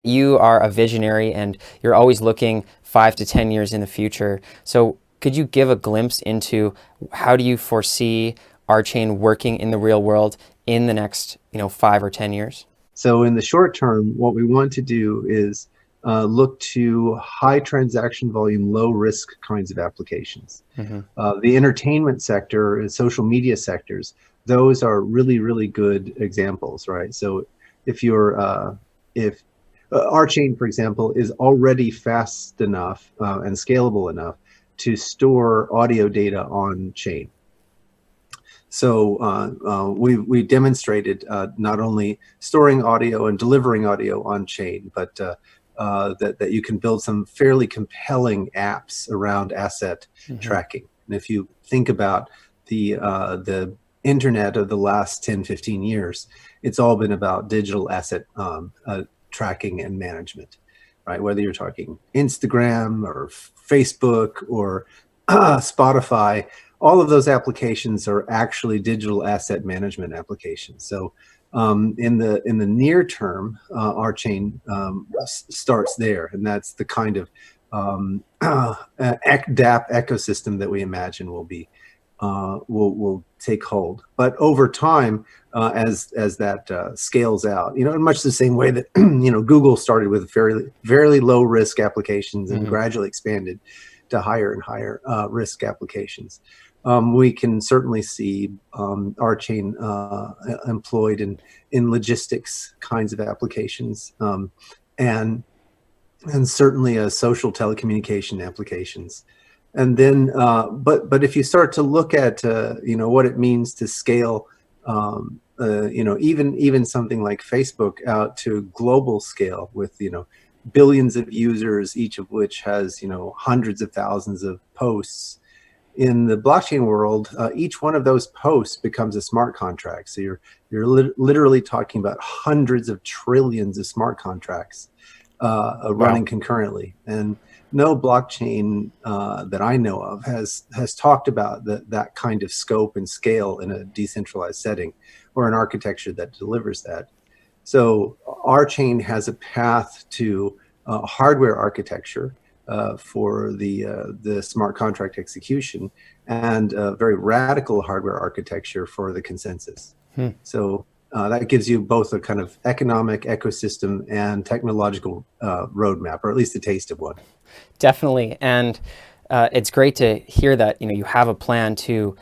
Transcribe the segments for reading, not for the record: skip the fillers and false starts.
You are a visionary and you're always looking 5 to 10 years in the future. So could you give a glimpse into how do you foresee RChain working in the real world in the next, 5 or 10 years? So in the short term, what we want to do is look to high transaction volume, low risk kinds of applications. Hmm. The entertainment sector and social media sectors, those are really, really good examples, right? So if RChain, for example, is already fast enough and scalable enough to store audio data on chain. So we demonstrated not only storing audio and delivering audio on chain, but that you can build some fairly compelling apps around asset Hmm. tracking. And if you think about the internet of the last 10, 15 years, it's all been about digital asset tracking and management, right? Whether you're talking Instagram or Facebook or Spotify, all of those applications are actually digital asset management applications. So in the near term, RChain starts there, and that's the kind of DApp ecosystem that we imagine will take hold. But over time, as that scales out, in much the same way that Google started with very low risk applications and Hmm. gradually expanded to higher and higher risk applications. We can certainly see RChain employed in logistics kinds of applications, and certainly social telecommunication applications. And then, but if you start to look at what it means to scale, even something like Facebook out to global scale with billions of users, each of which has hundreds of thousands of posts. In the blockchain world, each one of those posts becomes a smart contract. So you're literally talking about hundreds of trillions of smart contracts Wow. running concurrently. And no blockchain that I know of has talked about that kind of scope and scale in a decentralized setting or an architecture that delivers that. So RChain has a path to hardware architecture for the smart contract execution, and a very radical hardware architecture for the consensus. Hmm. So that gives you both a kind of economic ecosystem and technological roadmap, or at least a taste of one. Definitely. And it's great to hear that, you have a plan to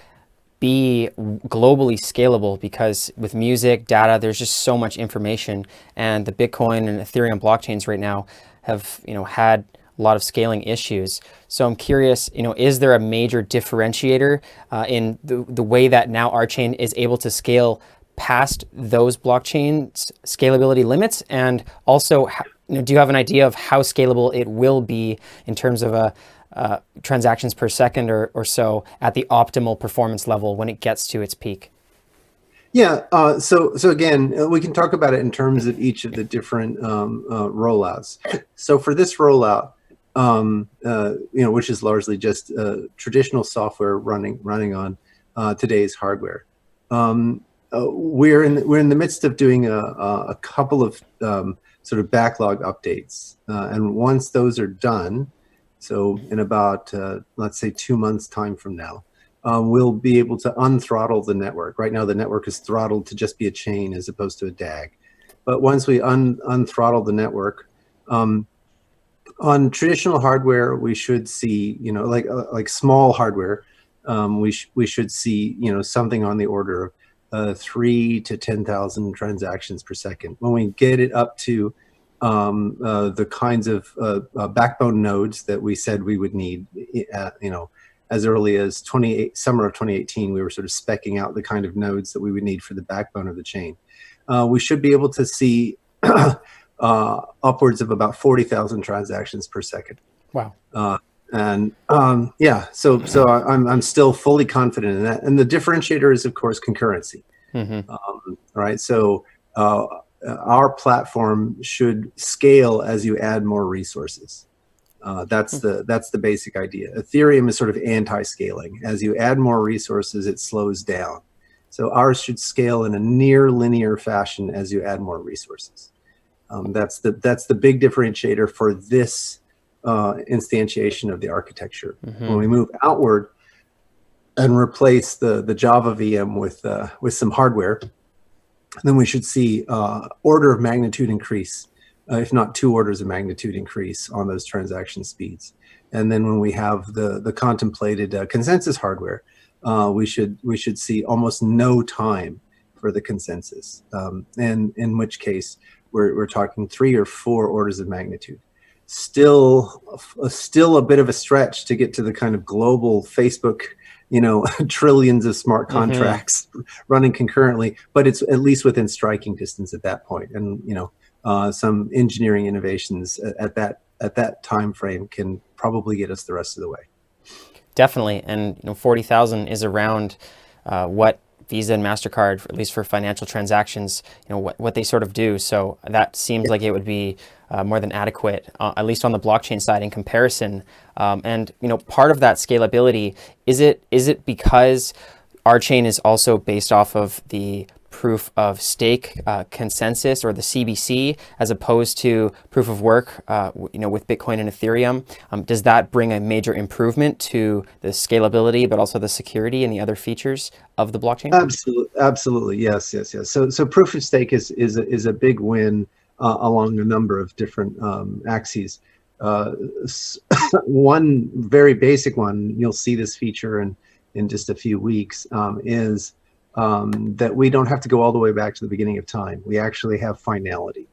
be globally scalable, because with music data there's just so much information, and the Bitcoin and Ethereum blockchains right now have had a lot of scaling issues. So I'm curious, is there a major differentiator in the way that now RChain is able to scale past those blockchain scalability limits? And also, do you have an idea of how scalable it will be in terms of transactions per second or so at the optimal performance level when it gets to its peak? Yeah. So again, we can talk about it in terms of each of the different rollouts. So for this rollout, which is largely just traditional software running on today's hardware, we're in the midst of doing a couple of sort of backlog updates, and once those are done, so in about let's say 2 months time from now, we'll be able to unthrottle the network. Right now, the network is throttled to just be a chain as opposed to a DAG. But once we unthrottle the network, on traditional hardware, we should see, like small hardware, we should see, something on the order of 3 to 10,000 transactions per second. When we get it up to the kinds of backbone nodes that we said we would need, as early as summer of 2018, we were sort of speccing out the kind of nodes that we would need for the backbone of the chain. We should be able to see upwards of about 40,000 transactions per second. Wow. And yeah, so I'm still fully confident in that. And the differentiator is, of course, concurrency. Hmm. Right. So our platform should scale as you add more resources. That's the basic idea. Ethereum is sort of anti-scaling. As you add more resources, it slows down. So ours should scale in a near linear fashion as you add more resources. That's the big differentiator for this instantiation of the architecture. When we move outward and replace the Java VM with some hardware, then we should see order of magnitude increase, if not 2 orders of magnitude increase on those transaction speeds. And then when we have the contemplated consensus hardware, we should see almost no time for the consensus, and in which case we're talking 3 or 4 orders of magnitude. Still a bit of a stretch to get to the kind of global Facebook, trillions of smart contracts running concurrently, but it's at least within striking distance at that point. And some engineering innovations at that time frame can probably get us the rest of the way. Definitely, and 40,000 is around what Visa and MasterCard, at least for financial transactions, what they sort of do. So that seems like it would be more than adequate, at least on the blockchain side in comparison. And part of that scalability, is it because RChain is also based off of the proof of stake consensus, or the CBC, as opposed to proof of work with Bitcoin and Ethereum? Does that bring a major improvement to the scalability, but also the security and the other features of the blockchain? Absolutely, yes. So proof of stake is a big win along a number of different axes. One very basic one, you'll see this feature in just a few weeks, is that we don't have to go all the way back to the beginning of time. We actually have finality,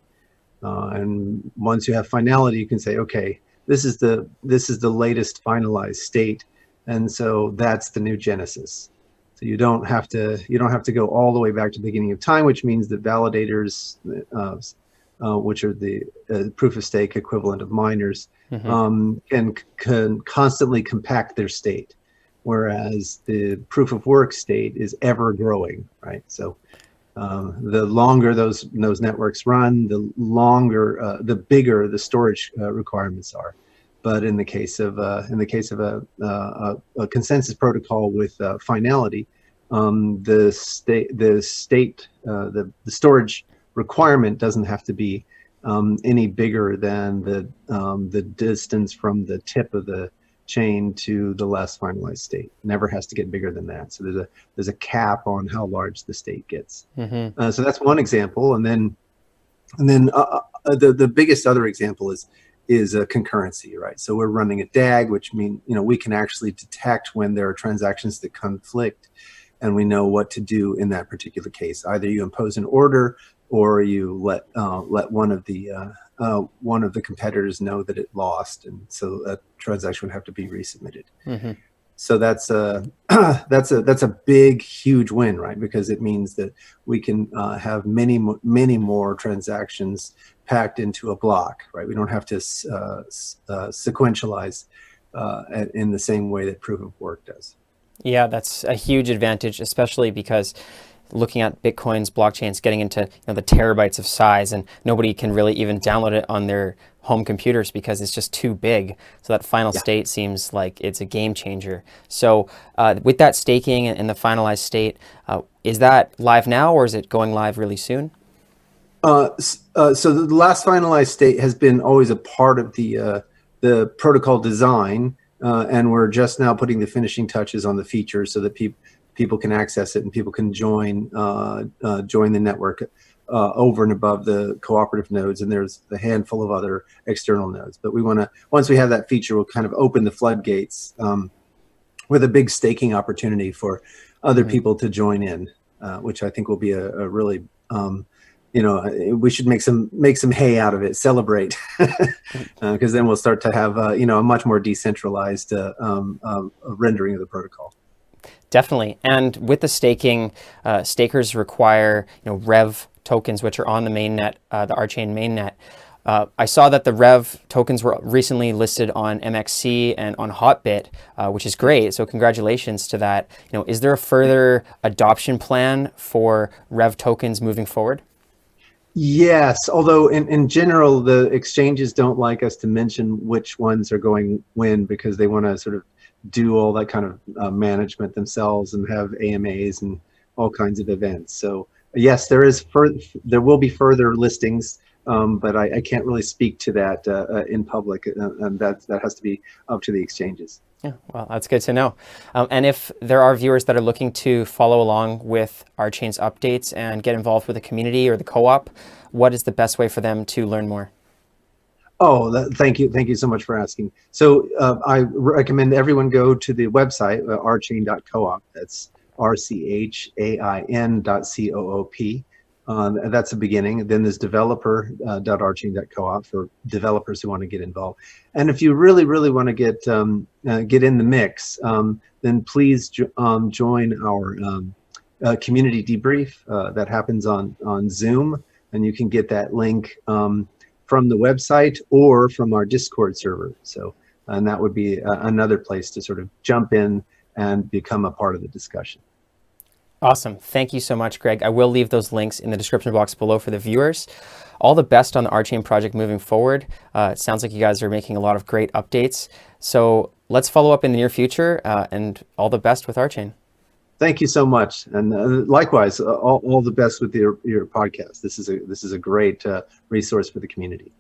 and once you have finality, you can say, okay, this is the latest finalized state, and so that's the new genesis. So you don't have to go all the way back to the beginning of time, which means that validators, which are the proof of stake equivalent of miners, can constantly compact their state, whereas the proof of work state is ever growing, right? So the longer those networks run, the bigger the storage requirements are. But in the case of a consensus protocol with finality, the storage requirement doesn't have to be any bigger than the distance from the tip of the chain to the last finalized state. Never has to get bigger than that. So there's a cap on how large the state gets. So that's one example, and then the biggest other example is concurrency, right? So we're running a DAG, which means we can actually detect when there are transactions that conflict, and we know what to do in that particular case. Either you impose an order, or you let one of the competitors know that it lost, and so that transaction would have to be resubmitted. So that's a big, huge win, right? Because it means that we can have many more transactions packed into a block, right? We don't have to sequentialize in the same way that proof of work does. Yeah, that's a huge advantage, especially because looking at Bitcoin's blockchains getting into the terabytes of size, and nobody can really even download it on their home computers because it's just too big. So that final state seems like it's a game changer. So with that staking and the finalized state, is that live now, or is it going live really soon? So the last finalized state has been always a part of the protocol design, and we're just now putting the finishing touches on the features so that people can access it, and people can join the network over and above the cooperative nodes, and there's a handful of other external nodes. But we want to, once we have that feature, we'll kind of open the floodgates with a big staking opportunity for other people to join in, which I think will be a really we should make some hay out of it, celebrate, because then we'll start to have a much more decentralized rendering of the protocol. Definitely. And with the staking, stakers require Rev tokens, which are on the mainnet, the RChain mainnet. I saw that the Rev tokens were recently listed on MXC and on Hotbit, which is great. So congratulations to that. Is there a further adoption plan for Rev tokens moving forward? Yes, although in general, the exchanges don't like us to mention which ones are going when, because they want to sort of do all that kind of management themselves and have AMAs and all kinds of events. So yes, there will be further listings but I can't really speak to that in public, and that has to be up to the exchanges. Yeah, well, that's good to know. And if there are viewers that are looking to follow along with RChain's updates and get involved with the community or the co-op, what is the best way for them to learn more? Oh, thank you so much for asking. So I recommend everyone go to the website, rchain.coop. That's RChain.coop. That's the beginning. Then there's developer.rchain.coop for developers who want to get involved. And if you really want to get in the mix, then please join our community debrief that happens on Zoom, and you can get that link from the website or from our Discord server. So, and that would be another place to sort of jump in and become a part of the discussion. Awesome. Thank you so much, Greg. I will leave those links in the description box below for the viewers. All the best on the RChain project moving forward. It sounds like you guys are making a lot of great updates. So let's follow up in the near future, and all the best with RChain. Thank you so much, and likewise, all the best with your podcast. This is a great resource for the community.